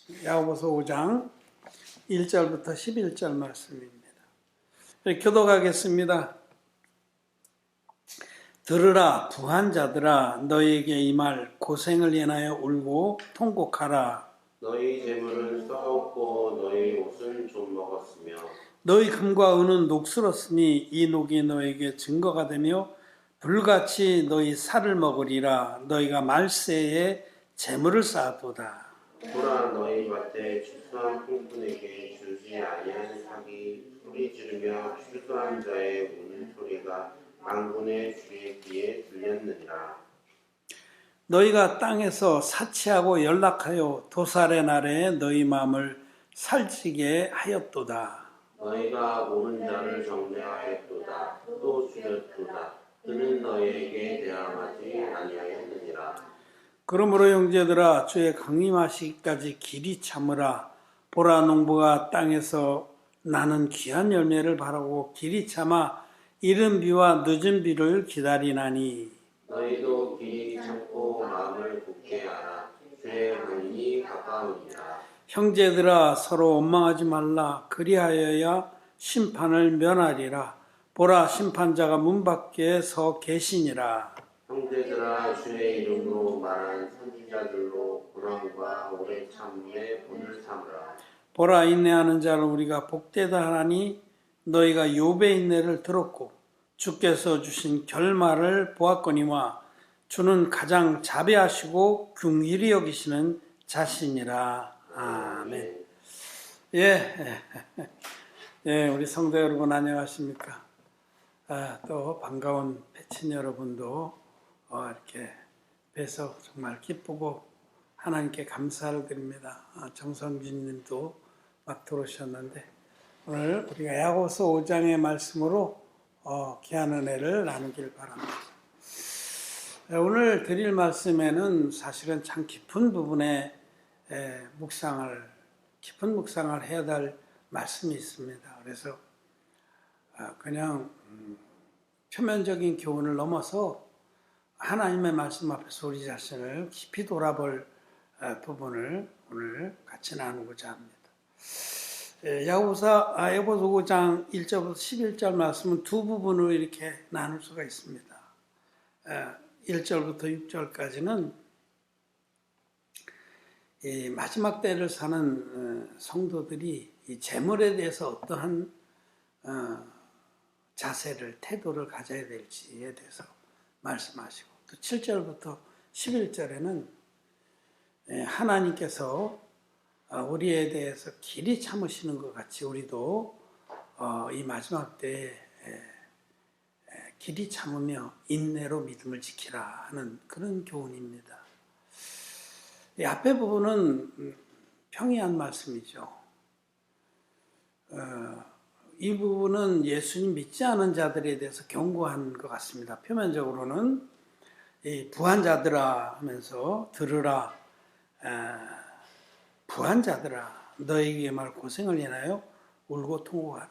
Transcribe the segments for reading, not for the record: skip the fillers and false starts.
야고보서 5장 1절부터 11절 말씀입니다. 교독하겠습니다. 들으라 부한 자들아, 너희에게 이 말 고생을 인하여 울고 통곡하라. 너희 재물은 썩었고 너희 옷은 좀 먹었으며 너희 금과 은은 녹슬었으니 이 녹이 너에게 증거가 되며 불같이 너희 살을 먹으리라. 너희가 말세에 재물을 쌓았도다. 보라, 너희 밭에 추수한 풍분에게 주지 아니한 삭이 소리 지르며 추수한 자의 우는 소리가 만군의 주의 귀에 들렸느니라. 너희가 땅에서 사치하고 연락하여 도살의 날에 너희 마음을 살찌게 하였도다. 너희가 오는 자를 정죄하였도다. 또 죽였도다. 그는 너희에게 대항하지 아니하였느니라. 그러므로 형제들아, 주의 강림하시기까지 길이 참으라. 보라, 농부가 땅에서 나는 귀한 열매를 바라고 길이 참아 이른 비와 늦은 비를 기다리나니 너희도 길이 참고 마음을 굳게 하라. 주의 강림이 가까우니라. 형제들아, 서로 원망하지 말라. 그리하여야 심판을 면하리라. 보라, 심판자가 문 밖에 서 계시니라. 형제들아, 주의 이름으로 말한 선지자들로 고난과 오래 참음에 본을 삼으라. 보라, 인내하는 자를 우리가 복되다 하나니 너희가 욥의 인내를 들었고 주께서 주신 결말을 보았거니와 주는 가장 자비하시고 긍휼히 여기시는 자신이라. 아멘. 예, 우리 성도 여러분 안녕하십니까? 또 반가운 패친 여러분도 이렇게 뵈서 정말 기쁘고 하나님께 감사를 드립니다. 정성진 님도 막 들어오셨는데 오늘 우리가 야고보서 5장의 말씀으로 귀한 은혜를 나누길 바랍니다. 오늘 드릴 말씀에는 사실은 참 깊은 부분에 깊은 묵상을 해야 될 말씀이 있습니다. 그래서 그냥 표면적인 교훈을 넘어서 하나님의 말씀 앞에서 우리 자신을 깊이 돌아볼 부분을 오늘 같이 나누고자 합니다. 야고보서 5장 1절부터 11절 말씀은 두 부분으로 이렇게 나눌 수가 있습니다. 1절부터 6절까지는 이 마지막 때를 사는 성도들이 이 재물에 대해서 어떠한 자세를, 태도를 가져야 될지에 대해서 말씀하시고, 또 7절부터 11절에는 하나님께서 우리에 대해서 길이 참으시는 것 같이 우리도 이 마지막 때에 길이 참으며 인내로 믿음을 지키라 하는 그런 교훈입니다. 이 앞에 부분은 평이한 말씀이죠. 이 부분은 예수님 믿지 않은 자들에 대해서 경고한 것 같습니다. 표면적으로는 이 부한 자들아 하면서 들으라, 부한 자들아 너에게 말 고생을 인하여 울고 통곡하라.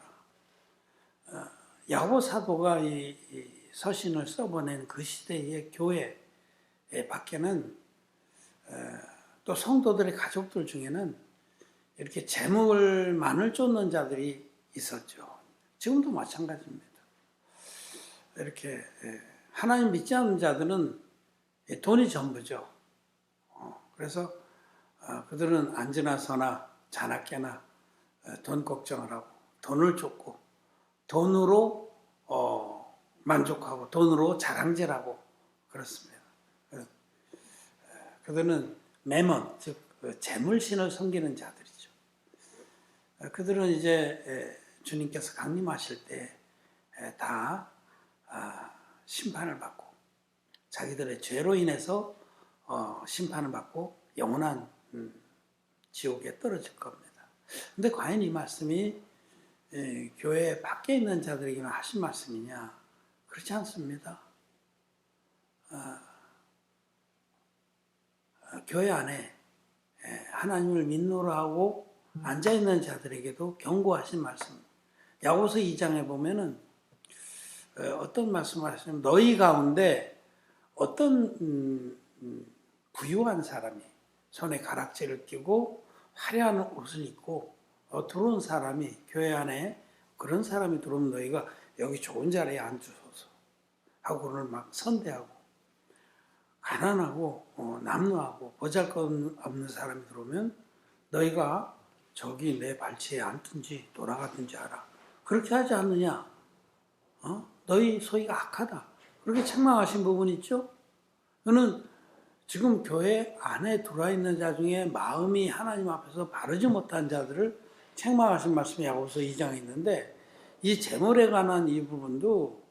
야고보 사도가 이 서신을 써보낸 그 시대의 교회 밖에는 또 성도들의 가족들 중에는 이렇게 재물만을 쫓는 자들이 있었죠. 지금도 마찬가지입니다. 이렇게 하나님 믿지 않는 자들은 돈이 전부죠. 그래서 그들은 앉으나 서나 자나깨나 돈 걱정을 하고 돈을 쫓고 돈으로 만족하고 돈으로 자랑질하고 그렇습니다. 그들은 매먼, 즉 재물신을 섬기는 자들이죠. 그들은 이제 주님께서 강림하실 때 다 심판을 받고 자기들의 죄로 인해서 심판을 받고 영원한 지옥에 떨어질 겁니다. 근데 과연 이 말씀이 교회 밖에 있는 자들에게만 하신 말씀이냐? 그렇지 않습니다. 교회 안에 하나님을 믿노라 하고 앉아있는 자들에게도 경고하신 말씀. 야고보서 2장에 보면은 어떤 말씀을 하시냐면 너희 가운데 어떤 부유한 사람이 손에 가락지를 끼고 화려한 옷을 입고 들어온 사람이 교회 안에 그런 사람이 들어오면 너희가 여기 좋은 자리에 앉으소서 하고 오늘 막 선대하고 가난하고 남루하고 보잘것없는 사람이 들어오면 너희가 저기 내 발치에 앉든지 돌아가든지 하라. 그렇게 하지 않느냐? 너희 소위가 악하다. 그렇게 책망하신 부분 있죠? 저는 지금 교회 안에 들어와 있는 자 중에 마음이 하나님 앞에서 바르지 못한 자들을 책망하신 말씀이 야고보서 2장에 있는데 이 재물에 관한 이 부분도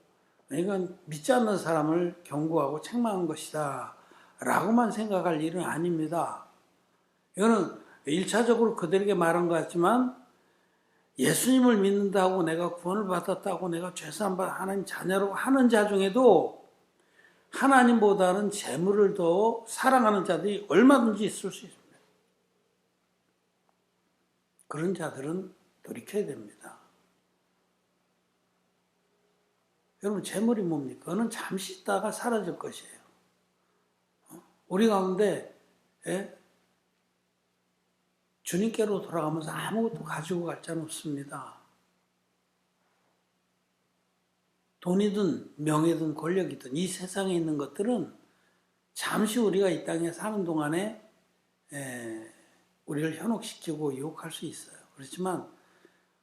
이건 믿지 않는 사람을 경고하고 책망한 것이다 라고만 생각할 일은 아닙니다. 이거는 1차적으로 그들에게 말한 것 같지만 예수님을 믿는다고 내가 구원을 받았다고 내가 죄사함받아 하나님 자녀라고 하는 자 중에도 하나님보다는 재물을 더 사랑하는 자들이 얼마든지 있을 수 있습니다. 그런 자들은 돌이켜야 됩니다. 여러분 재물이 뭡니까? 그거는 잠시 있다가 사라질 것이에요. 우리 가운데 주님께로 돌아가면서 아무것도 가지고 갈 자는 없습니다. 돈이든 명예든 권력이든 이 세상에 있는 것들은 잠시 우리가 이 땅에 사는 동안에 우리를 현혹시키고 유혹할 수 있어요. 그렇지만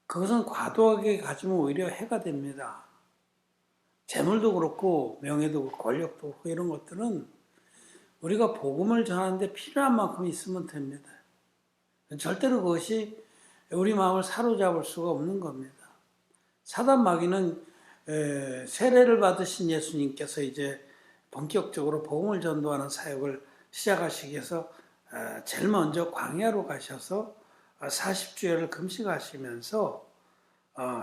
그것은 과도하게 가지면 오히려 해가 됩니다. 재물도 그렇고 명예도 그렇고 권력도 그렇고 이런 것들은 우리가 복음을 전하는데 필요한 만큼 있으면 됩니다. 절대로 그것이 우리 마음을 사로잡을 수가 없는 겁니다. 사단 마귀는 세례를 받으신 예수님께서 이제 본격적으로 복음을 전도하는 사역을 시작하시기 위해서 제일 먼저 광야로 가셔서 40주일을 금식하시면서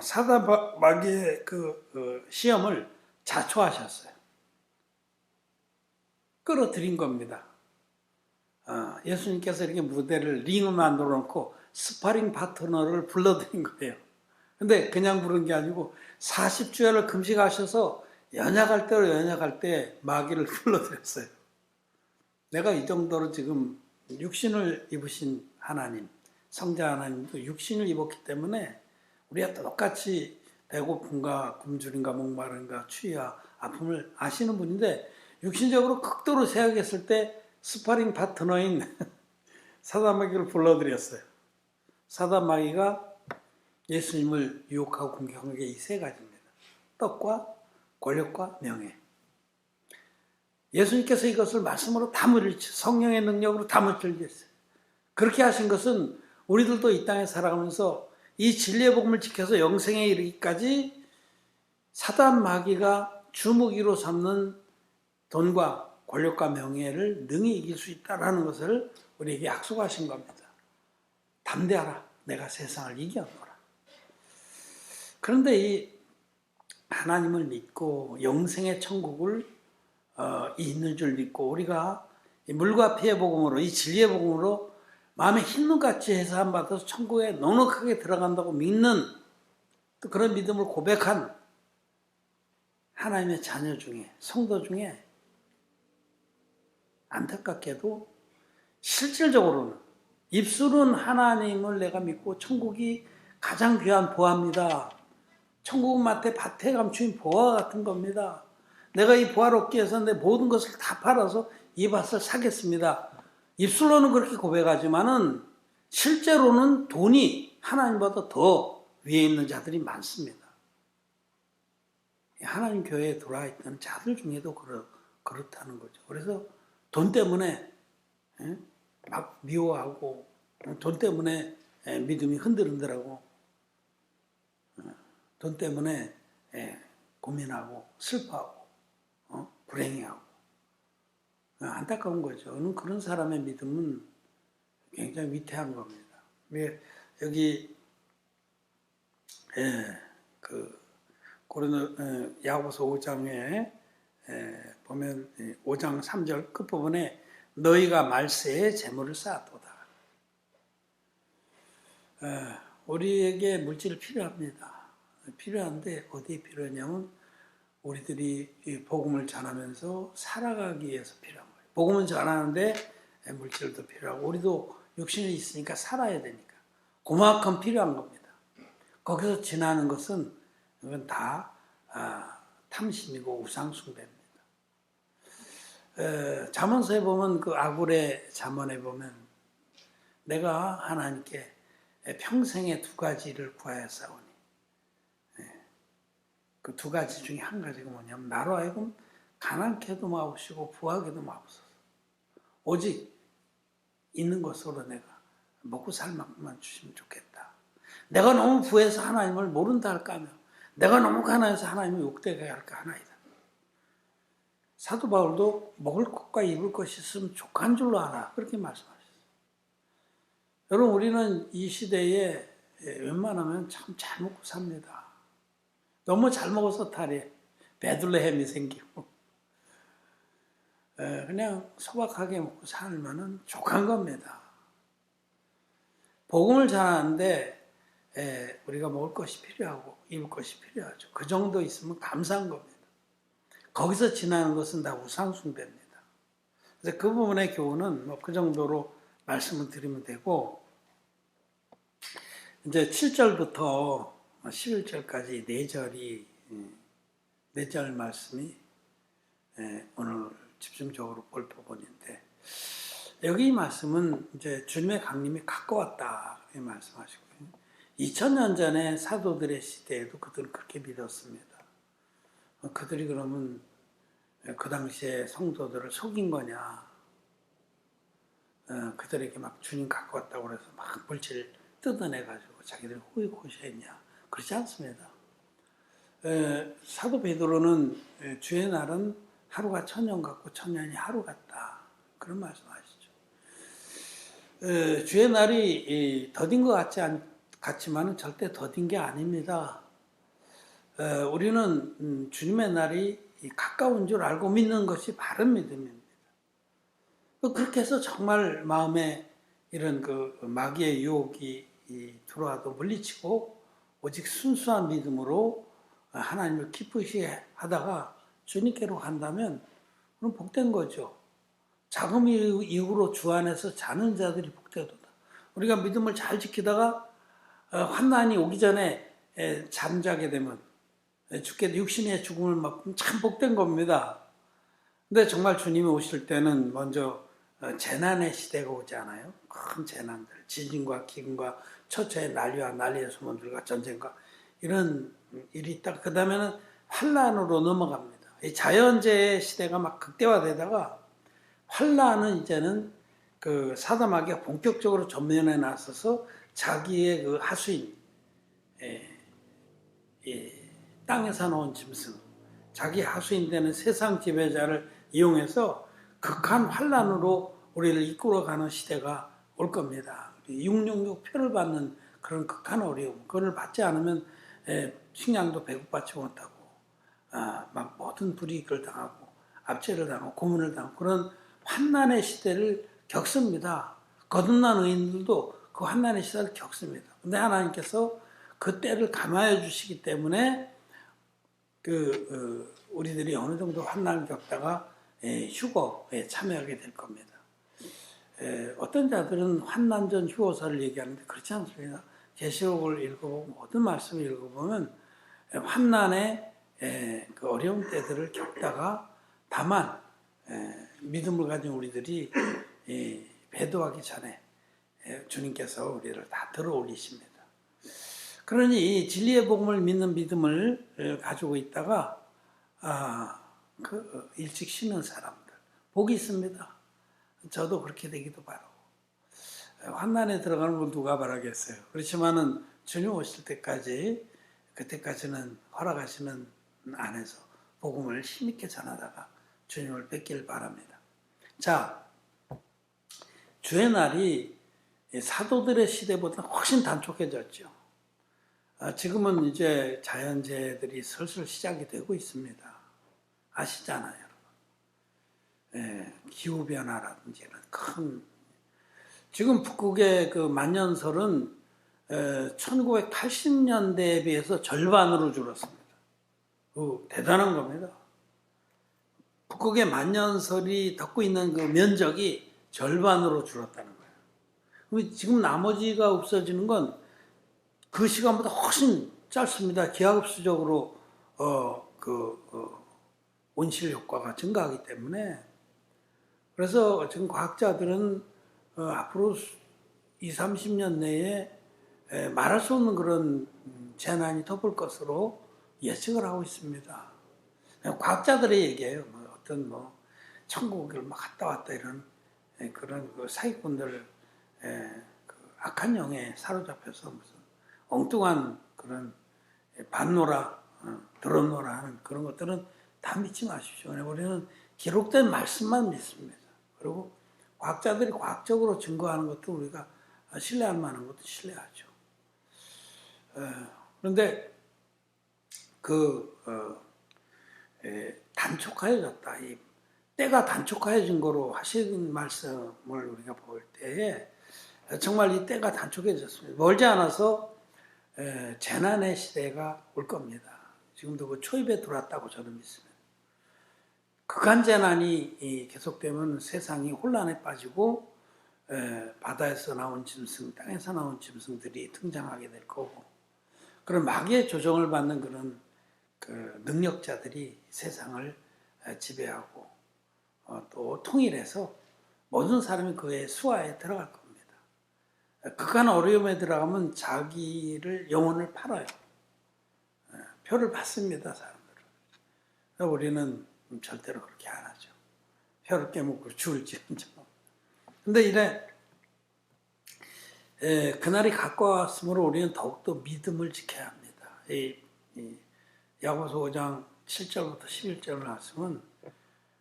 사단 마귀의 그 시험을 자초하셨어요. 끌어들인 겁니다. 예수님께서 이렇게 무대를 링을 만들어 놓고 스파링 파트너를 불러들인 거예요. 근데 그냥 부른 게 아니고 40주야를 금식하셔서 연약할 때로 연약할 때 마귀를 불러들였어요. 내가 이 정도로 지금 육신을 입으신 하나님, 성자 하나님도 육신을 입었기 때문에 우리가 똑같이 배고픔과 굶주림과 목마름과 추위와 아픔을 아시는 분인데 육신적으로 극도로 세약했을 때 스파링 파트너인 사단 마귀를 불러들였어요. 사단 마귀가 예수님을 유혹하고 공격한 게 이 세 가지입니다. 떡과 권력과 명예. 예수님께서 이것을 말씀으로 다 물리쳐 성령의 능력으로 다 물리쳤어요. 그렇게 하신 것은 우리들도 이 땅에 살아가면서 이 진리의 복음을 지켜서 영생에 이르기까지 사단 마귀가 주무기로 삼는 돈과 권력과 명예를 능히 이길 수 있다는 것을 우리에게 약속하신 겁니다. 담대하라. 내가 세상을 이겨노라. 그런데 이 하나님을 믿고 영생의 천국을 있는 줄 믿고 우리가 이 물과 피의 복음으로 이 진리의 복음으로 마음에 힘눈같이 해서 받아서 천국에 넉넉하게 들어간다고 믿는 또 그런 믿음을 고백한 하나님의 자녀 중에 성도 중에 안타깝게도 실질적으로는 입술은 하나님을 내가 믿고 천국이 가장 귀한 보화입니다. 천국은 마태 밭에 감추인 보화 같은 겁니다. 내가 이 보화를 얻기 위해서 내 모든 것을 다 팔아서 이 밭을 사겠습니다. 입술로는 그렇게 고백하지만은 실제로는 돈이 하나님보다 더 위에 있는 자들이 많습니다. 하나님 교회에 들어와 있던 자들 중에도 그렇다는 거죠. 그래서 돈 때문에 막 미워하고 돈 때문에 믿음이 흔들흔들하고 돈 때문에 고민하고 슬퍼하고 불행해하고 안타까운 거죠. 저는 그런 사람의 믿음은 굉장히 위태한 겁니다. 여기 그 고린도 야고보서 5장에 보면 5장 3절 끝부분에 너희가 말세에 재물을 쌓았도다. 우리에게 물질이 필요합니다. 필요한데 어디에 필요하냐면 우리들이 복음을 전하면서 살아가기 위해서 필요한 거예요. 복음은 전하는데 물질도 필요하고 우리도 육신이 있으니까 살아야 되니까. 그만큼 필요한 겁니다. 거기서 지나는 것은 이건 다 탐심이고 우상숭배입니다. 잠언서에 보면 그 아굴의 잠언에 보면 내가 하나님께 평생에 두 가지를 구하였사오니 그 두 가지 중에 한 가지가 뭐냐면 나로 하여금 가난케도 마옵시고 부하게도 마옵소서. 오직 있는 것으로 내가 먹고 살 만큼만 주시면 좋겠다. 내가 너무 부해서 하나님을 모른다 할까 하며 내가 너무 가난해서 하나님을 욕되게 할까 하나이다. 사도 바울도 먹을 것과 입을 것이 있으면 족한 줄로 알아. 그렇게 말씀하셨어요. 여러분 우리는 이 시대에 웬만하면 참 잘 먹고 삽니다. 너무 잘 먹어서 탈에 베들레헴이 생기고 그냥 소박하게 먹고 살면은 족한 겁니다. 복음을 전하는데 우리가 먹을 것이 필요하고 입을 것이 필요하죠. 그 정도 있으면 감사한 겁니다. 거기서 지나는 것은 다 우상숭배입니다. 그래서 그 부분의 교훈은 뭐 그 정도로 말씀을 드리면 되고 이제 7절부터 11절까지 4절이 4절 말씀이 오늘 집중적으로 볼 부분인데 여기 말씀은 이제 주님의 강림이 가까웠다 이 말씀하시고요. 2000년 전에 사도들의 시대에도 그들은 그렇게 믿었습니다. 그들이 그러면 그 당시에 성도들을 속인 거냐? 그들에게 막 주님 가까웠다고 그래서 막 물질을 뜯어내가지고 자기들이 호의호시했냐? 그렇지 않습니다. 사도 베드로는 주의 날은 하루가 천년 같고 천년이 하루 같다. 그런 말씀하시죠. 주의 날이 더딘 것 같지만은 절대 더딘 게 아닙니다. 우리는 주님의 날이 가까운 줄 알고 믿는 것이 바른 믿음입니다. 그렇게 해서 정말 마음에 이런 그 마귀의 유혹이 들어와도 물리치고 오직 순수한 믿음으로 하나님을 기쁘시게 하다가 주님께로 간다면 그럼 복된 거죠. 자금 이후로 주 안에서 자는 자들이 복되도다. 우리가 믿음을 잘 지키다가 환난이 오기 전에 잠자게 되면 죽게 육신의 죽음을 맞으면 참 복된 겁니다. 근데 정말 주님이 오실 때는 먼저 재난의 시대가 오지 않아요? 큰 재난들, 지진과 기근과 처처의 난리와 난리의 소문들과 전쟁과 이런 일이 있다가 그 다음에는 환란으로 넘어갑니다. 이 자연재해 시대가 막 극대화되다가 환란은 이제는 그 사다마귀가 본격적으로 전면에 나서서 자기의 그 하수인, 땅에서 나온 짐승, 자기 하수인 되는 세상 지배자를 이용해서 극한 환란으로 우리를 이끌어가는 시대가 올 겁니다. 666 표를 받는 그런 극한 어려움, 그걸 받지 않으면 식량도 배고받지 못하고 막 모든 불이익을 당하고 압제를 당하고 고문을 당하고 그런 환난의 시대를 겪습니다. 거듭난 의인들도 그 환난의 시대를 겪습니다. 근데 하나님께서 그 때를 감화해 주시기 때문에 우리들이 어느 정도 환난을 겪다가 휴거에 참여하게 될 겁니다. 어떤 자들은 환난전 휴거서를 얘기하는데 그렇지 않습니다. 계시록을 읽어보고 모든 말씀을 읽어보면 환난의 그 어려운 때들을 겪다가 다만 믿음을 가진 우리들이 배도하기 전에 주님께서 우리를 다 들어 올리십니다. 그러니 이 진리의 복음을 믿는 믿음을 가지고 있다가 일찍 쉬는 사람들 복이 있습니다. 저도 그렇게 되기도 바라고 환난에 들어가는 걸 누가 바라겠어요. 그렇지만은 주님 오실 때까지 그때까지는 허락하시는 안에서 복음을 힘있게 전하다가 주님을 뵙기를 바랍니다. 자, 주의 날이 사도들의 시대보다 훨씬 단촉해졌죠. 지금은 이제 자연재해들이 슬슬 시작이 되고 있습니다. 아시잖아요. 기후변화라든지 이런 큰 지금 북극의 그 만년설은 1980년대에 비해서 절반으로 줄었습니다. 대단한 겁니다. 북극의 만년설이 덮고 있는 그 면적이 절반으로 줄었다는 거예요. 지금 나머지가 없어지는 건 그 시간보다 훨씬 짧습니다. 기하급수적으로 온실 효과가 증가하기 때문에. 그래서 지금 과학자들은 앞으로 20, 30년 내에 말할 수 없는 그런 재난이 덮을 것으로 예측을 하고 있습니다. 과학자들의 얘기예요. 어떤 천국을 갔다 왔다 이런 그런 사기꾼들 그 악한 영에 사로잡혀서 무슨 엉뚱한 그런 반노라, 드럽노라 하는 그런 것들은 다 믿지 마십시오. 우리는 기록된 말씀만 믿습니다. 그리고 과학자들이 과학적으로 증거하는 것도 우리가 신뢰할 만한 것도 신뢰하죠. 그런데 단촉하여졌다. 이 때가 단촉하여진 거로 하신 말씀을 우리가 볼 때에 정말 이 때가 단촉해졌습니다. 멀지 않아서 재난의 시대가 올 겁니다. 지금도 그 초입에 들어왔다고 저는 믿습니다. 극한 재난이 계속되면 세상이 혼란에 빠지고 바다에서 나온 짐승, 땅에서 나온 짐승들이 등장하게 될 거고, 그런 마귀의 조정을 받는 그런 그 능력자들이 세상을 지배하고 또 통일해서 모든 사람이 그의 수하에 들어갈 겁니다. 극한 어려움에 들어가면 자기를 영혼을 팔아요. 표를 받습니다, 사람들은. 우리는 절대로 그렇게 안 하죠. 표를 깨먹고 죽을지언정. 근데 이래 그날이 가까웠으므로 우리는 더욱더 믿음을 지켜야 합니다. 야고보서 5장 7절부터 11절을 말씀은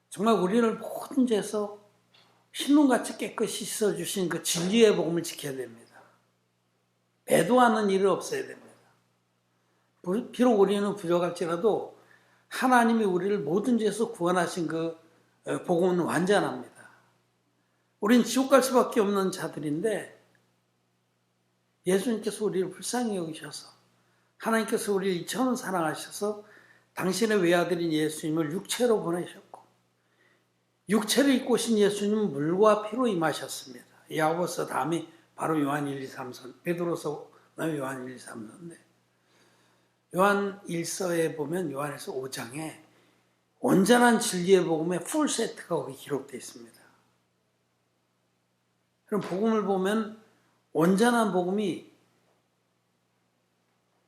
정말 우리를 모든 죄에서 흰눈같이 깨끗이 씻어주신 그 진리의 복음을 지켜야 됩니다. 배도하는 일은 없어야 됩니다. 비록 우리는 부족할지라도 하나님이 우리를 모든 죄에서 구원하신 그 복음은 완전합니다. 우린 지옥 갈 수밖에 없는 자들인데 예수님께서 우리를 불쌍히 여기셔서 하나님께서 우리를 이처럼 사랑하셔서 당신의 외아들인 예수님을 육체로 보내셨고, 육체를 입고 오신 예수님은 물과 피로 임하셨습니다. 야고보서 다음이 바로 요한 1, 2, 3, 4, 베드로서 그다음에 요한 1, 2, 3, 4인데, 요한 1서에 보면 요한에서 5장에 온전한 진리의 복음의 풀 세트가 거기 기록되어 있습니다. 그럼 복음을 보면 온전한 복음이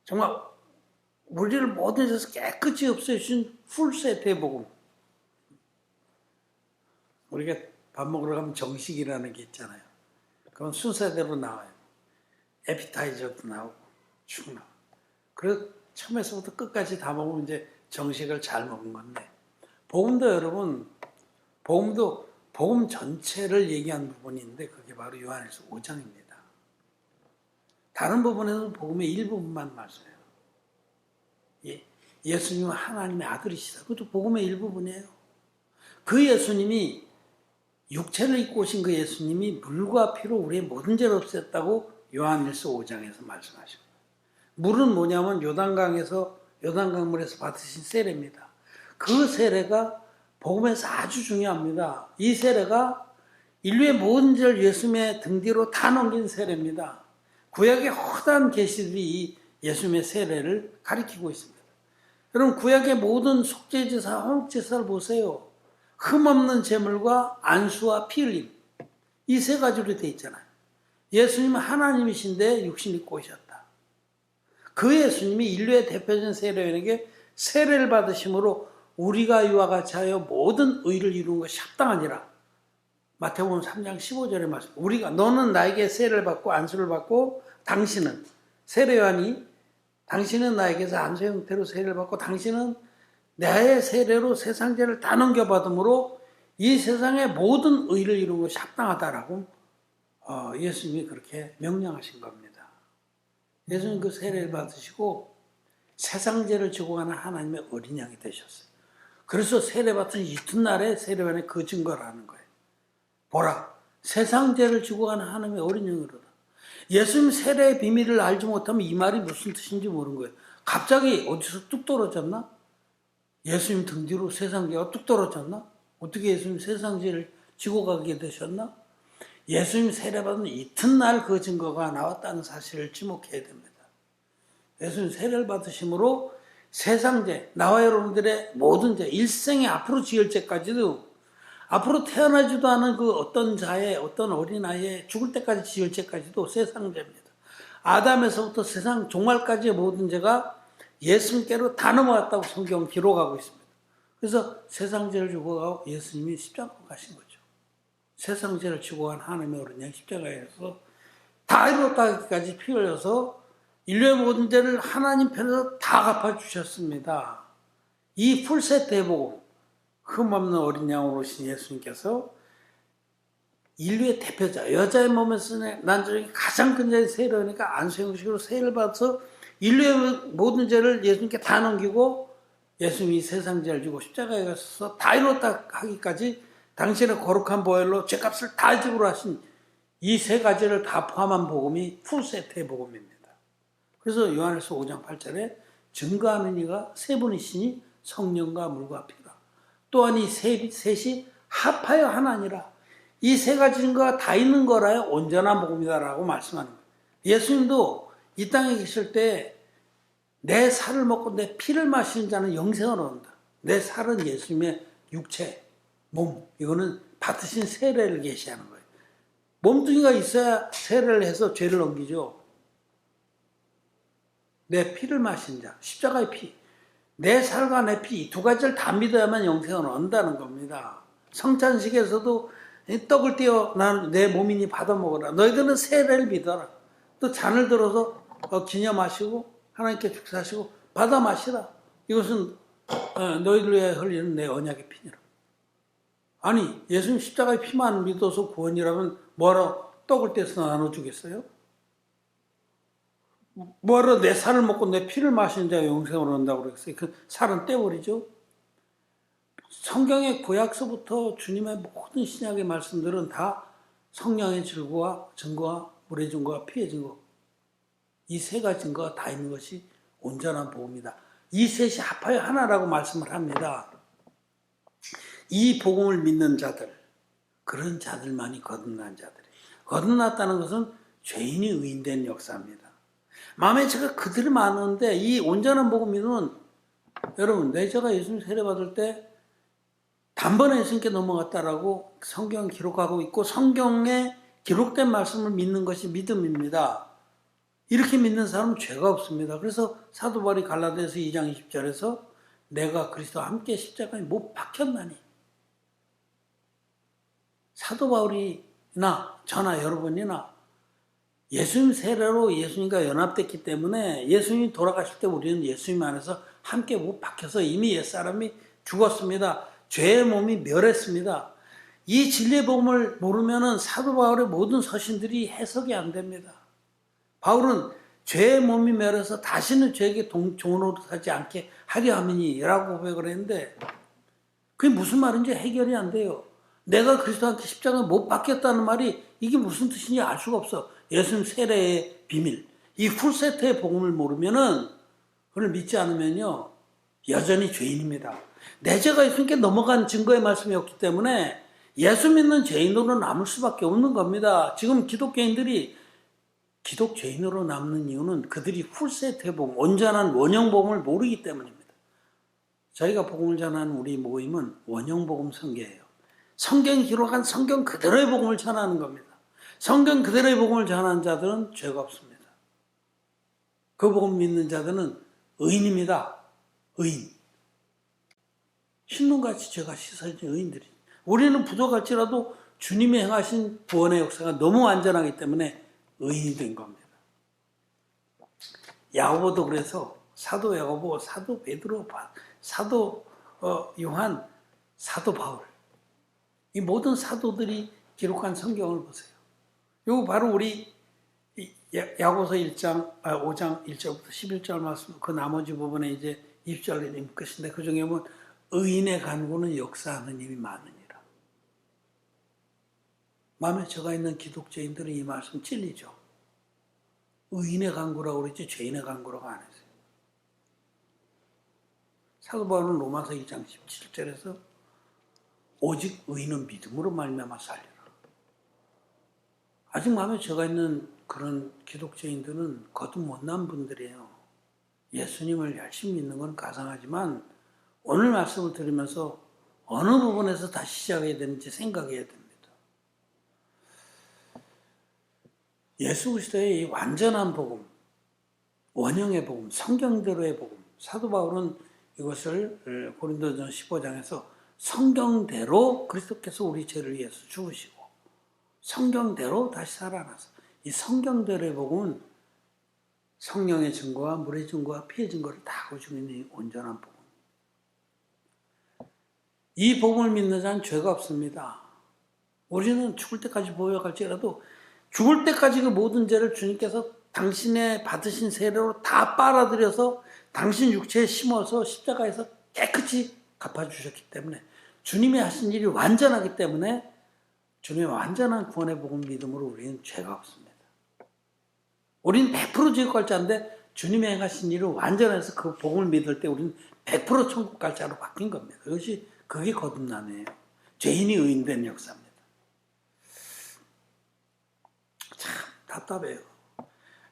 정말 우리를 모든 데서 깨끗이 없애주신 풀 세트의 복음. 우리가 밥 먹으러 가면 정식이라는 게 있잖아요. 그건 순서대로 나와요. 에피타이저도 나오고 쭉 나와요. 그래서 처음에서부터 끝까지 다 먹으면 이제 정식을 잘 먹은 건데, 복음도 여러분, 복음 전체를 얘기한 부분인데 그게 바로 요한에서 5장입니다. 다른 부분에서는 복음의 일부분만 말씀해요. 예수님은 하나님의 아들이시다. 그것도 복음의 일부분이에요. 그 예수님이 육체를 입고 오신 그 예수님이 물과 피로 우리의 모든 죄를 없앴다고 요한일서 5장에서 말씀하십니다. 물은 뭐냐면 요단강물에서 받으신 세례입니다. 그 세례가 복음에서 아주 중요합니다. 이 세례가 인류의 모든 죄를 예수님의 등 뒤로 다 넘긴 세례입니다. 구약의 허다한 계시들이 이 예수님의 세례를 가리키고 있습니다. 여러분, 구약의 모든 속죄제사, 화목제사를 보세요. 흠없는 제물과 안수와 피 흘림, 이 세 가지로 되어 있잖아요. 예수님은 하나님이신데 육신 입고 오셨다. 그 예수님이 인류의 대표적인 세례원에게 세례를 받으심으로 우리가 이와 같이 하여 모든 의를 이루는 것이 합당하니라. 마태복음 3장 15절에 말씀. 너는 나에게 세례를 받고 안수를 받고, 당신은 세례요한이 당신은 나에게서 안수 형태로 세례를 받고 당신은 나의 세례로 세상 죄를 다 넘겨받음으로 이 세상의 모든 의를 이루는 것이 합당하다라고 예수님이 그렇게 명령하신 겁니다. 예수님 그 세례를 받으시고 세상 죄를 지고 가는 하나님의 어린 양이 되셨어요. 그래서 세례 받은 이튿날에 세례관에 그 증거를 하는 거예요. 보라, 세상 죄를 지고 가는 하나님의 어린 양이로다. 예수님 세례의 비밀을 알지 못하면 이 말이 무슨 뜻인지 모르는 거예요. 갑자기 어디서 뚝 떨어졌나? 예수님 등 뒤로 세상 죄가 뚝 떨어졌나? 어떻게 예수님 세상 죄를 지고 가게 되셨나? 예수님 세례받은 이튿날 그 증거가 나왔다는 사실을 지목해야 됩니다. 예수님 세례를 받으심으로 세상죄, 나와 여러분들의 모든 죄, 일생에 앞으로 지을 죄까지도, 앞으로 태어나지도 않은 그 어떤 자의, 어떤 어린아이의 죽을 때까지 지을 죄까지도 세상죄입니다. 아담에서부터 세상 종말까지의 모든 죄가 예수님께로 다 넘어갔다고 성경은 기록하고 있습니다. 그래서 세상죄를 지고 예수님이 십자가로 가신 거죠. 세상죄를 지고 간 하나님의 어린 양 십자가에서 다 이뤘다기까지 피 흘려서 인류의 모든 죄를 하나님 편에서 다 갚아주셨습니다. 이 풀세트의 복음, 흠없는 어린 양으로 오신 예수님께서 인류의 대표자, 여자의 몸에서 난 중에 가장 큰 죄의 세례니까 안수형식으로 세례를 받아서 인류의 모든 죄를 예수님께 다 넘기고 예수님이 세상 죄를 지고 십자가에 가셔서 다 이뤘다 하기까지 당신의 거룩한 보혈로 죄값을 다 지불 하신 이 세 가지를 다 포함한 복음이 풀세트의 복음입니다. 그래서 요한일서 5장 8절에 증거하는 이가 세 분이시니 성령과 물과 피라. 또한 이 셋이 합하여 하나니라. 이 세 가지 증거가 다 있는 거라야 온전한 복음이다라고 말씀하는 거예요. 예수님도 이 땅에 계실 때 내 살을 먹고 내 피를 마시는 자는 영생을 얻는다. 내 살은 예수님의 육체, 몸, 이거는 받으신 세례를 계시하는 거예요. 몸뚱이가 있어야 세례를 해서 죄를 넘기죠. 내 피를 마신 자, 십자가의 피, 내 살과 내 피, 이 두 가지를 다 믿어야만 영생을 얻는다는 겁니다. 성찬식에서도 떡을 떼어 난 내 몸이니 받아 먹어라. 너희들은 세례를 믿어라. 또 잔을 들어서 기념하시고 하나님께 축사하시고 받아 마시라. 이것은 너희들 위해 흘리는 내 언약의 피니라. 아니 예수님 십자가의 피만 믿어서 구원이라면 뭐하러 떡을 떼서 나눠주겠어요? 뭐하러 내 살을 먹고 내 피를 마시는 자가 영생을 얻는다고 그랬어요? 그 살은 떼버리죠. 성경의 구약서부터 주님의 모든 신약의 말씀들은 다 성령의 증거와 물의 증거와 피의 증거, 이 세 가지 증거가 다 있는 것이 온전한 복음이다. 이 셋이 합하여 하나라고 말씀을 합니다. 이 복음을 믿는 자들, 그런 자들만이 거듭난 자들이에요. 거듭났다는 것은 죄인이 의인된 역사입니다. 마음에 제가 그들이 많은데 이 온전한 복음이는 여러분 제가 예수님 세례받을 때 단번에 예수님께 넘어갔다라고 성경 기록하고 있고 성경에 기록된 말씀을 믿는 것이 믿음입니다. 이렇게 믿는 사람은 죄가 없습니다. 그래서 사도 바울이 갈라디아서 2장 20절에서 내가 그리스도와 함께 십자가에 못 박혔나니 사도 바울이나 저나 여러분이나 예수님 세례로 예수님과 연합됐기 때문에 예수님이 돌아가실 때 우리는 예수님 안에서 함께 못 박혀서 이미 옛사람이 죽었습니다. 죄의 몸이 멸했습니다. 이 진리의 복음을 모르면 사도 바울의 모든 서신들이 해석이 안 됩니다. 바울은 죄의 몸이 멸해서 다시는 죄에게 종으로 하지 않게 하려 함이니라고 고백을 했는데 그게 무슨 말인지 해결이 안 돼요. 내가 그리스도한테 십자가에 못 박혔다는 말이 이게 무슨 뜻인지 알 수가 없어. 예수님 세례의 비밀, 이 풀세트의 복음을 모르면은 그걸 믿지 않으면요 여전히 죄인입니다. 내 죄가 예수님께 넘어간 증거의 말씀이 없기 때문에 예수 믿는 죄인으로 남을 수밖에 없는 겁니다. 지금 기독교인들이 기독 죄인으로 남는 이유는 그들이 풀세트의 복음, 온전한 원형 복음을 모르기 때문입니다. 저희가 복음을 전하는 우리 모임은 원형 복음 선교예요. 성경이 기록한 성경 그대로의 복음을 전하는 겁니다. 성경 그대로의 복음을 전하는 자들은 죄가 없습니다. 그 복음 믿는 자들은 의인입니다. 의인. 흰눈같이 죄가 씻어진 의인들이. 우리는 부족할지라도 주님이 행하신 구원의 역사가 너무 완전하기 때문에 의인이 된 겁니다. 야고보도 그래서 사도 야고보, 사도 베드로, 사도 요한, 사도 바울 이 모든 사도들이 기록한 성경을 보세요. 이거 바로 우리 야고보서 5장 1절부터 11절 말씀 그 나머지 부분에 이제 20절이 끝인데 그 중에 보면 의인의 간구는 역사하는 힘이 많으니라. 마음에 저가 있는 기독교인들은 이 말씀 찔리죠. 의인의 간구라고 그랬지 죄인의 간구라고 안 했어요. 사도 바울은 로마서 1장 17절에서 오직 의인은 믿음으로 말미암아 살리라. 아직 마음에 죄가 있는 그런 기독교인들은 거듭 못난 분들이에요. 예수님을 열심히 믿는 건 가상하지만 오늘 말씀을 들으면서 어느 부분에서 다시 시작해야 되는지 생각해야 됩니다. 예수 그리스도의 이 완전한 복음, 원형의 복음, 성경대로의 복음, 사도 바울은 이것을 고린도전 15장에서 성경대로 그리스도께서 우리 죄를 위해서 죽으시고 성경대로 다시 살아나서 이 성경대로의 복음은 성령의 증거와 물의 증거와 피의 증거를 다 가지고 있는 온전한 복음. 이 복음을 믿는 자는 죄가 없습니다. 우리는 죽을 때까지 보여갈지라도 죽을 때까지 그 모든 죄를 주님께서 당신의 받으신 세례로 다 빨아들여서 당신 육체에 심어서 십자가에서 깨끗이 갚아주셨기 때문에 주님이 하신 일이 완전하기 때문에 주님의 완전한 구원의 복음 믿음으로 우리는 죄가 없습니다. 우리는 100% 지옥 갈 자인데 주님이 행하신 일을 완전해서 그 복음을 믿을 때 우리는 100% 천국 갈 자로 바뀐 겁니다. 그게 거듭남이에요. 죄인이 의인된 역사입니다. 참 답답해요.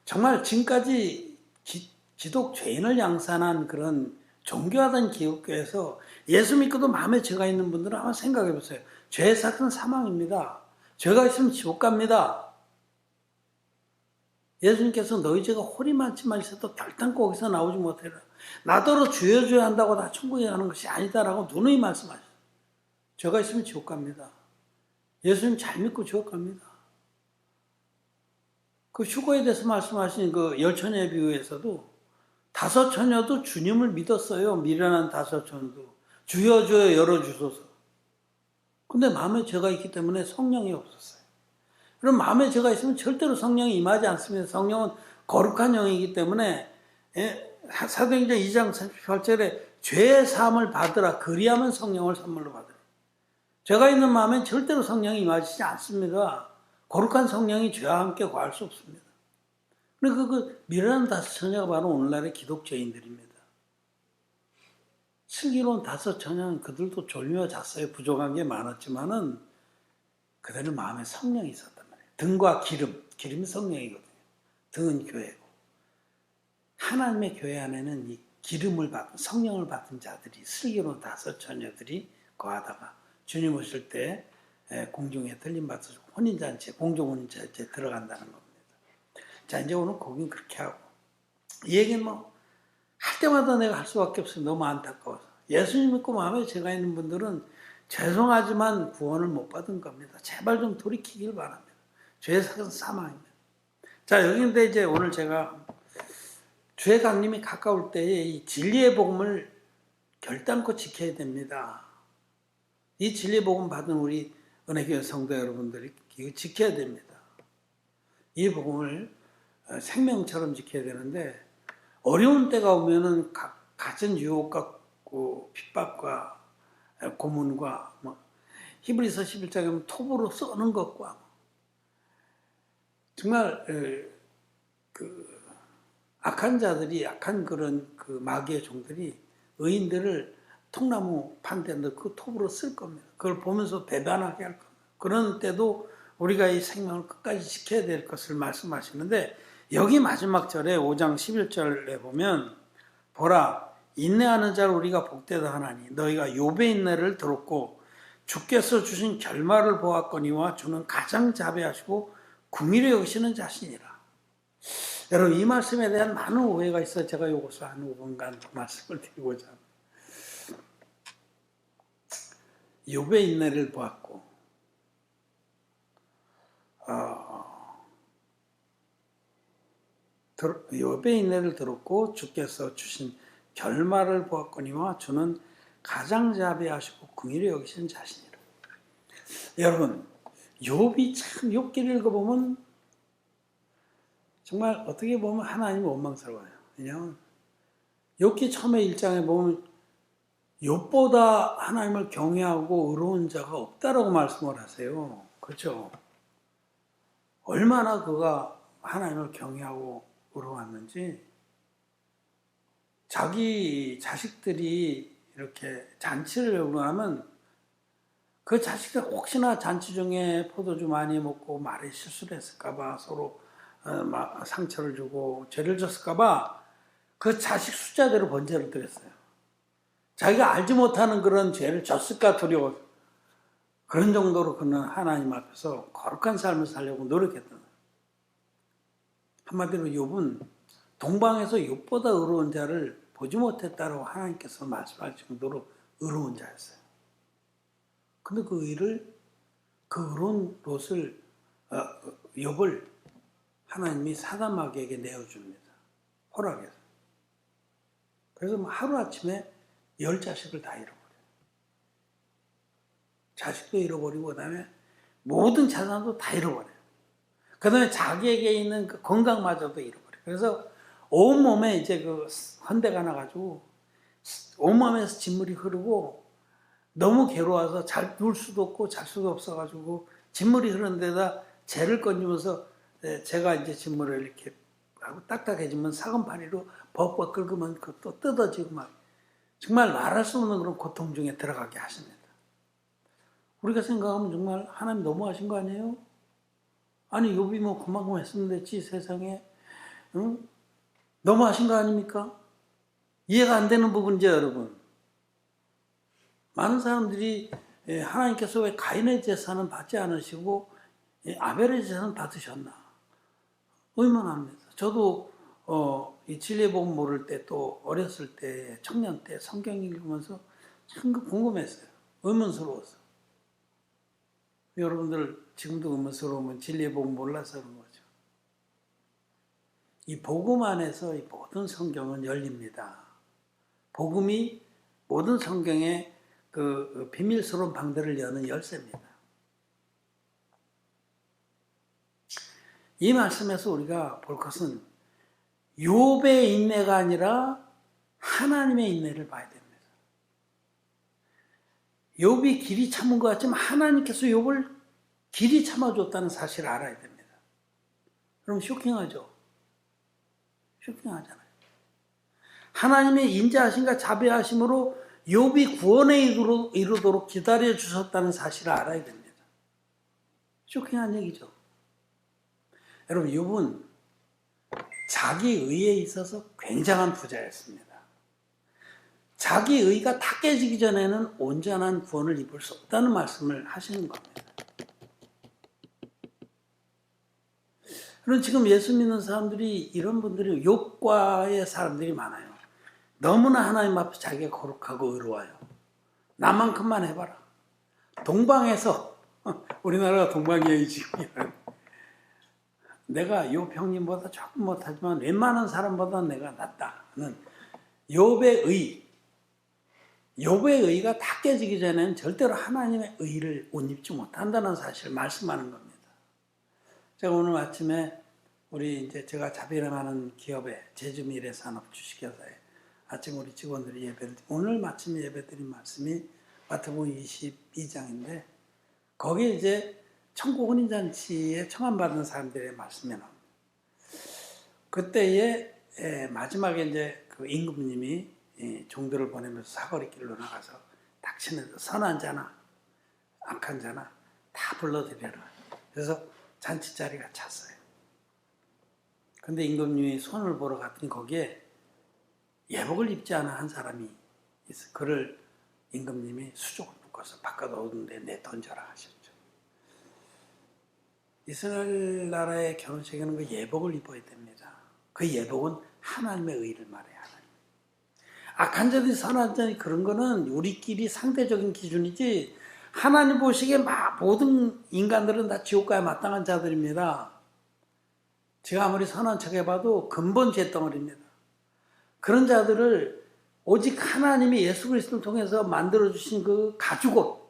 정말 지금까지 지독 죄인을 양산한 그런 종교하던 기독교에서 예수 믿고도 마음에 죄가 있는 분들은 한번 생각해 보세요. 죄의 삭은 사망입니다. 죄가 있으면 지옥 갑니다. 예수님께서 너희 죄가 홀이 많지만 있어도 결단코 거기서 나오지 못해라. 나더러 주여 주여 한다고 다 천국에 가는 것이 아니다라고 누누이 말씀하셨어요. 죄가 있으면 지옥 갑니다. 예수님 잘 믿고 지옥 갑니다. 그 휴거에 대해서 말씀하신 그 열 처녀의 비유에서도 다섯 처녀도 주님을 믿었어요. 미련한 다섯 처녀도. 주여 주여 열어주소서. 근데 마음에 죄가 있기 때문에 성령이 없었어요. 그럼 마음에 죄가 있으면 절대로 성령이 임하지 않습니다. 성령은 거룩한 영이기 때문에 사도행전 2장 38절에 죄의 사함을 받으라. 그리하면 성령을 선물로 받으라. 죄가 있는 마음엔 절대로 성령이 임하지 않습니다. 거룩한 성령이 죄와 함께 거할 수 없습니다. 그러니까 그 미련한 다섯 처녀가 바로 오늘날의 기독교인들입니다. 슬기로운 다섯 처녀는 그들도 졸며 잤어요. 부족한 게 많았지만은 그들은 마음에 성령이 있었단 말이에요. 등과 기름이 성령이거든요. 등은 교회고 하나님의 교회 안에는 이 기름을 받은 성령을 받은 자들이 슬기로운 다섯 처녀들이 거하다가 주님 오실 때 공중에 들림받아서 혼인잔치에 공중혼인잔치에 들어간다는 겁니다. 자, 이제 오늘 거긴 그렇게 하고 이 얘기는 할 때마다 내가 할 수밖에 없어요. 너무 안타까워서. 예수님 믿고 마음에 죄가 있는 분들은 죄송하지만 구원을 못 받은 겁니다. 제발 좀 돌이키길 바랍니다. 죄의 삭은 사망입니다. 자, 여기인데 이제 오늘 제가 주의 강림이 가까울 때에 이 진리의 복음을 결단코 지켜야 됩니다. 이 진리의 복음 받은 우리 은혜교회 성도 여러분들이 이거 지켜야 됩니다. 이 복음을 생명처럼 지켜야 되는데 어려운 때가 오면은 갖은 유혹과 핍박과 고문과 히브리서 11장에 보면 톱으로 쏘는 것과 정말 그 악한 자들이 악한 그런 그 마귀의 종들이 의인들을 통나무 판대 넣고 톱으로 쓸 겁니다. 그걸 보면서 배반하게 할 겁니다. 그런 때도 우리가 이 생명을 끝까지 지켜야 될 것을 말씀하시는데 여기 마지막 절에 5장 11절에 보면 보라 인내하는 자를 우리가 복되다 하나니 너희가 욥의 인내를 들었고 주께서 주신 결말을 보았거니와 주는 가장 자비하시고 궁일히 여기시는 자신이라. 여러분 이 말씀에 대한 많은 오해가 있어 제가 이것을 한 5분간 말씀을 드리고자 합니다. 욥의 인내를 보았고 욥의 인내를 들었고 주께서 주신 결말을 보았거니와 주는 가장 자비하시고 긍휼히 여기시는 자신이라. 여러분 욥이 참 욥기를 읽어보면 정말 어떻게 보면 하나님이 원망스러워요. 왜냐하면 욥기 처음에 1장에 보면 욥보다 하나님을 경외하고 의로운 자가 없다라고 말씀을 하세요. 그렇죠? 얼마나 그가 하나님을 경외하고 의로웠는지 자기 자식들이 이렇게 잔치를 열고 하면 그 자식들 혹시나 잔치 중에 포도주 많이 먹고 말에 실수를 했을까봐 서로 상처를 주고 죄를 졌을까봐 그 자식 숫자대로 번제를 드렸어요. 자기가 알지 못하는 그런 죄를 졌을까 두려워. 그런 정도로 그는 하나님 앞에서 거룩한 삶을 살려고 노력했던 거예요. 한마디로 욥은 동방에서 욥보다 의로운 자를 보지 못했다고 하나님께서 말씀할 정도로 의로운 자였어요. 근데 그 의로운 롯을, 욥을 하나님이 사단 마귀에게 내어줍니다. 허락해서. 그래서 하루아침에 10자식을 다 잃어버려요. 자식도 잃어버리고 그다음에 모든 자산도 다 잃어버려요. 그다음에 자기에게 있는 그 건강마저도 잃어버려요. 그래서 온몸에 이제 그 헌대가 나가지고 온몸에서 진물이 흐르고 너무 괴로워서 잘 누울 수도 없고 잘 수도 없어가지고 진물이 흐르는 데다 재를 건지면서 제가 이제 진물을 이렇게 하고 딱딱해지면 사금파리로 벅벅 긁으면 그것도 뜯어지고 막 정말 말할 수 없는 그런 고통 중에 들어가게 하십니다. 우리가 생각하면 정말 하나님 너무하신 거 아니에요? 아니 욥이 뭐 그만큼 했으면 됐지 세상에. 응? 너무하신 거 아닙니까? 이해가 안 되는 부분이죠 여러분. 많은 사람들이 하나님께서 왜 가인의 제사는 받지 않으시고 아벨의 제사는 받으셨나 의문합니다. 저도 이 진리의 복음 모를 때 또 어렸을 때 청년 때 성경 읽으면서 참 궁금했어요. 의문스러웠어요. 여러분들 지금도 의문스러우면 진리의 복음 몰라서 그런 거죠. 이 복음 안에서 이 모든 성경은 열립니다. 복음이 모든 성경의 그 비밀스러운 방들을 여는 열쇠입니다. 이 말씀에서 우리가 볼 것은 욥의 인내가 아니라 하나님의 인내를 봐야 됩니다. 욥이 길이 참은 것 같지만 하나님께서 욥을 길이 참아줬다는 사실을 알아야 됩니다. 그럼 쇼킹하죠? 쇼킹하잖아요. 하나님의 인자하심과 자비하심으로 욥이 구원에 이르도록 기다려 주셨다는 사실을 알아야 됩니다. 쇼킹한 얘기죠. 여러분 욥은 자기 의에 있어서 굉장한 부자였습니다. 자기 의가 다 깨지기 전에는 온전한 구원을 입을 수 없다는 말씀을 하시는 겁니다. 그럼 지금 예수 믿는 사람들이 이런 분들이 욥과의 사람들이 많아요. 너무나 하나님 앞에 자기가 거룩하고 의로워요. 나만큼만 해봐라. 동방에서 우리나라가 동방이에요 지금. 내가 욥 형님보다 조금 못하지만 웬만한 사람보다 내가 낫다는 욥의 의가 다 깨지기 전에는 절대로 하나님의 의를 옷 입지 못한다는 사실을 말씀하는 겁니다. 제가 오늘 아침에 제가 자비람하는 기업의 제주미래산업 주식회사에 아침 우리 직원들이 오늘 마침 예배드린 말씀이 마태복음 22장인데 거기에 이제 천국 혼인잔치에 청함받은 사람들의 말씀이 나옵니다. 그때에 마지막에 이제 그 임금님이 종들을 보내면서 사거리길로 나가서 닥치는 선한 자나 악한 자나 다 불러들여라. 그래서 잔치 자리가 찼어요. 근데 임금님이 손을 보러 갔더니 거기에 예복을 입지 않은 한 사람이 있어. 그를 임금님이 수족을 묶어서 바깥 오는데 내던져라 하셨죠. 이스라엘 나라의 결혼식에는 그 예복을 입어야 됩니다. 그 예복은 하나님의 의를 말해요. 하나님. 악한 자들이 선한 자들이 그런 거는 우리끼리 상대적인 기준이지 하나님 보시기에 모든 인간들은 다 지옥가에 마땅한 자들입니다. 제가 아무리 선한 척 해봐도 근본 죄덩어리입니다. 그런 자들을 오직 하나님이 예수 그리스도를 통해서 만들어주신 그 가죽옷,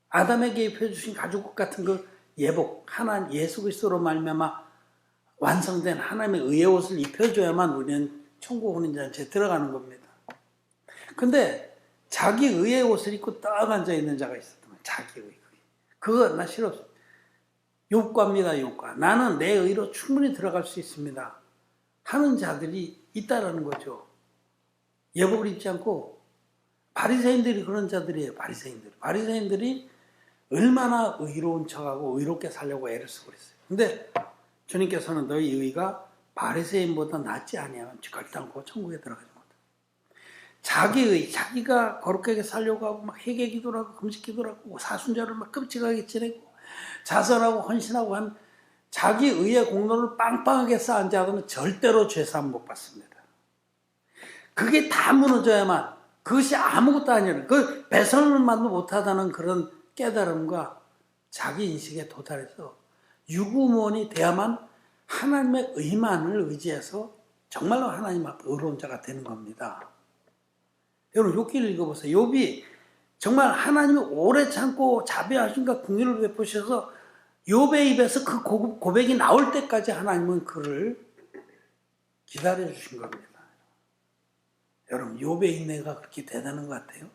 아담에게 입혀주신 가죽옷 같은 그 예복, 하나님 예수 그리스도로 말미암아 완성된 하나님의 의의 옷을 입혀줘야만 우리는 천국 혼인잔치에 들어가는 겁니다. 근데 자기 의의 옷을 입고 딱 앉아있는 자가 있었던 거예요. 자기 의. 그거 나 싫어. 욕과입니다. 욕과. 나는 내 의로 충분히 들어갈 수 있습니다. 하는 자들이 있다라는 거죠. 예복을 입지 않고 바리새인들이 그런 자들이에요. 바리새인들이 얼마나 의로운 척하고 의롭게 살려고 애를 쓰고 그랬어요. 근데 주님께서는 너희 의가 바리새인보다 낫지 아니하면 결단코 천국에 들어가지 못해. 자기가 거룩하게 살려고 하고 막 회개 기도를 하고 금식 기도를 하고 사순절을 막 끔찍하게 지내고 자선하고 헌신하고 한 자기 의의 공로를 빵빵하게 쌓은 자들은 절대로 죄사함 못 받습니다. 그게 다 무너져야만, 그것이 아무것도 아니라 그 배설만도 못하다는 그런 깨달음과 자기 인식에 도달해서 유구무원이 돼야만 하나님의 의만을 의지해서 정말로 하나님 앞에 의로운 자가 되는 겁니다. 여러분 욥기를 읽어보세요. 욥이 정말 하나님이 오래 참고 자비하심과 긍휼을 베푸셔서 욥의 입에서 그 고백이 나올 때까지 하나님은 그를 기다려 주신 겁니다. 여러분 욥의 인내가 그렇게 대단한 것 같아요.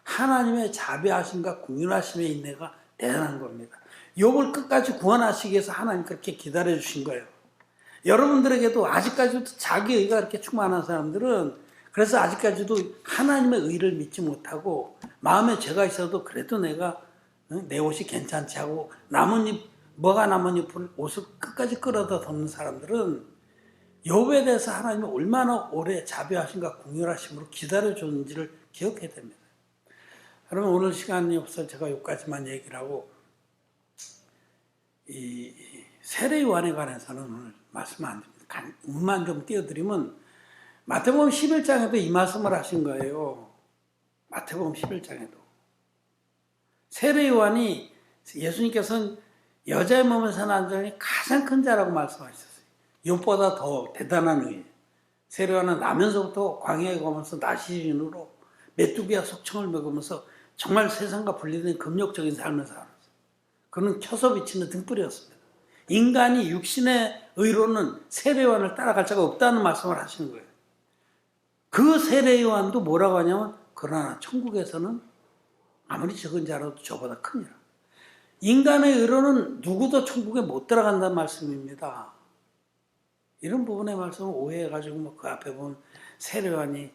하나님의 자비하심과 긍휼하심의 인내가 대단한 겁니다. 욥을 끝까지 구원하시기 위해서 하나님 그렇게 기다려 주신 거예요. 여러분들에게도 아직까지도 자기 의가 그렇게 충만한 사람들은 그래서 아직까지도 하나님의 의를 믿지 못하고 마음에 죄가 있어도 그래도 내가 내 옷이 괜찮지 하고 뭐가 나뭇잎을 옷을 끝까지 끌어다 덮는 사람들은 욥에 대해서 하나님이 얼마나 오래 자비하심과 긍휼하심으로 기다려줬는지를 기억해야 됩니다. 여러분 오늘 시간이 없어 제가 여기까지만 얘기를 하고 이 세례요한에 관해서는 오늘 말씀 안 드립니다. 운만 좀 띄워드리면 마태복음 11장에도 이 말씀을 하신 거예요. 마태복음 11장에도 세례요한이 예수님께서는 여자의 몸에서 난 자는 가장 큰 자라고 말씀하셨어요. 욥보다 더 대단한 의. 세례요한은 나면서부터 광야에 가면서 나시린으로 메뚜기와 속청을 먹으면서 정말 세상과 분리된 금욕적인 삶을 살았어요. 그는 켜서 비치는 등불이었습니다. 인간이 육신의 의로는 세례요한을 따라갈 자가 없다는 말씀을 하시는 거예요. 그 세례요한도 뭐라고 하냐면 그러나 천국에서는 아무리 적은 자라도 저보다 크니라. 인간의 의로는 누구도 천국에 못 들어간다는 말씀입니다. 이런 부분의 말씀을 오해해가지고 그 앞에 보면 세례요한이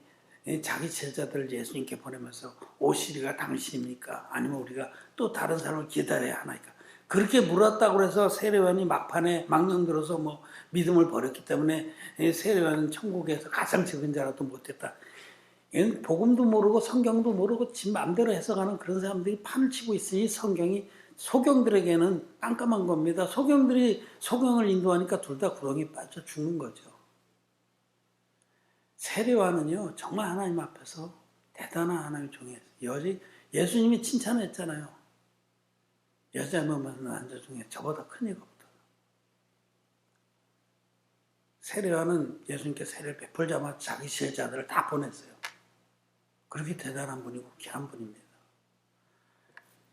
자기 제자들을 예수님께 보내면서 오시리가 당신입니까? 아니면 우리가 또 다른 사람을 기다려야 하나이까? 그렇게 물었다고 해서 세례요한이 막판에 망령들어서 믿음을 버렸기 때문에 세례요한은 천국에서 가장 적은 자라도 못했다. 복음도 모르고 성경도 모르고 지 마음대로 해석하는 그런 사람들이 판을 치고 있으니 성경이 소경들에게는 깜깜한 겁니다. 소경들이 소경을 인도하니까 둘 다 구렁이 빠져 죽는 거죠. 세례요한은요 정말 하나님 앞에서 대단한 하나님의 종이었어요. 예수님이 칭찬했잖아요. 여자 몸에서 난 자 중에 저보다 큰 이가 없다. 세례요한은 예수님께 세례를 베풀자마자 자기 제자들을 다 보냈어요. 그렇게 대단한 분이고 귀한 분입니다.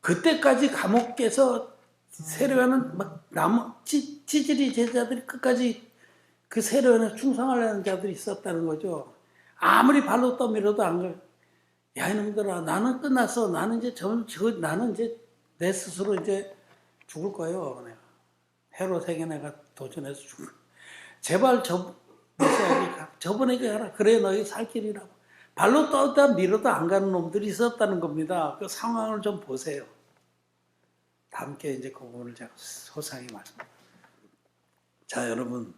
그때까지 감옥에서 세례요한은 찌질이 제자들이 끝까지 그 세례요한에 충성하려는 자들이 있었다는 거죠. 아무리 발로 떠밀어도 안 가. 야 이놈들아 나는 끝났어. 나는 이제 내 스스로 이제 죽을 거예요. 내가 헤롯에게 내가 도전해서 죽을. 제발 저분에게 가라. 그래 너희 살 길이라고. 발로 떠다 밀어도 안 가는 놈들이 있었다는 겁니다. 그 상황을 좀 보세요. 함께 이제 그 부분을 제가 소상히 말씀드립니다. 자 여러분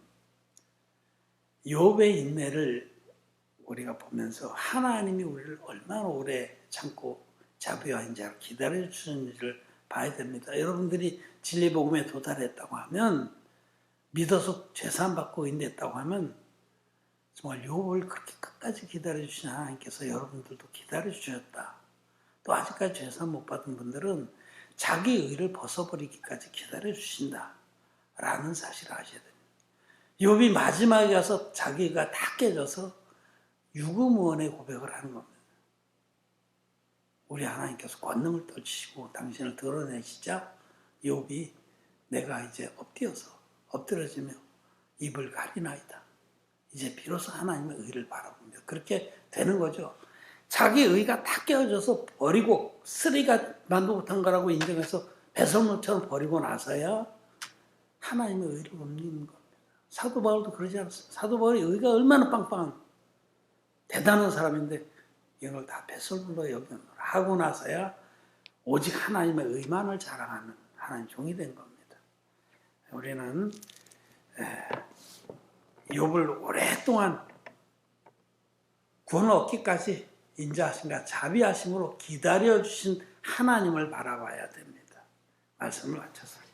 욥의 인내를 우리가 보면서 하나님이 우리를 얼마나 오래 참고 자비와 인자를 기다려 주시는지를 봐야 됩니다. 여러분들이 진리복음에 도달했다고 하면 믿어서 죄사함 받고 인내했다고 하면 정말 욥을 그렇게 끝까지 기다려 주신 하나님께서 여러분들도 기다려 주셨다. 또 아직까지 죄사함 못 받은 분들은 자기 의를 벗어버리기까지 기다려 주신다. 라는 사실을 아셔야 됩니다. 욥이 마지막에 가서 자기가 다 깨져서 유구무원의 고백을 하는 겁니다. 우리 하나님께서 권능을 떨치시고 당신을 드러내시자 욥이 내가 이제 엎드려지며 입을 가리나이다. 이제 비로소 하나님의 의를 바라봅니다. 그렇게 되는 거죠. 자기 의가 다 깨어져서 버리고 쓰리가 만도 못한 거라고 인정해서 배설물처럼 버리고 나서야 하나님의 의를 옮기는 겁니다. 사도 바울도 그러지 않습니다. 사도 바울의 의가 얼마나 빵빵한 대단한 사람인데 이걸 다 배설물로 여기는 하고 나서야 오직 하나님의 의만을 자랑하는 하나님 종이 된 겁니다. 우리는 욥을 오랫동안 구원 얻기까지 인자하심과 자비하심으로 기다려주신 하나님을 바라봐야 됩니다. 말씀을 마쳤습니다.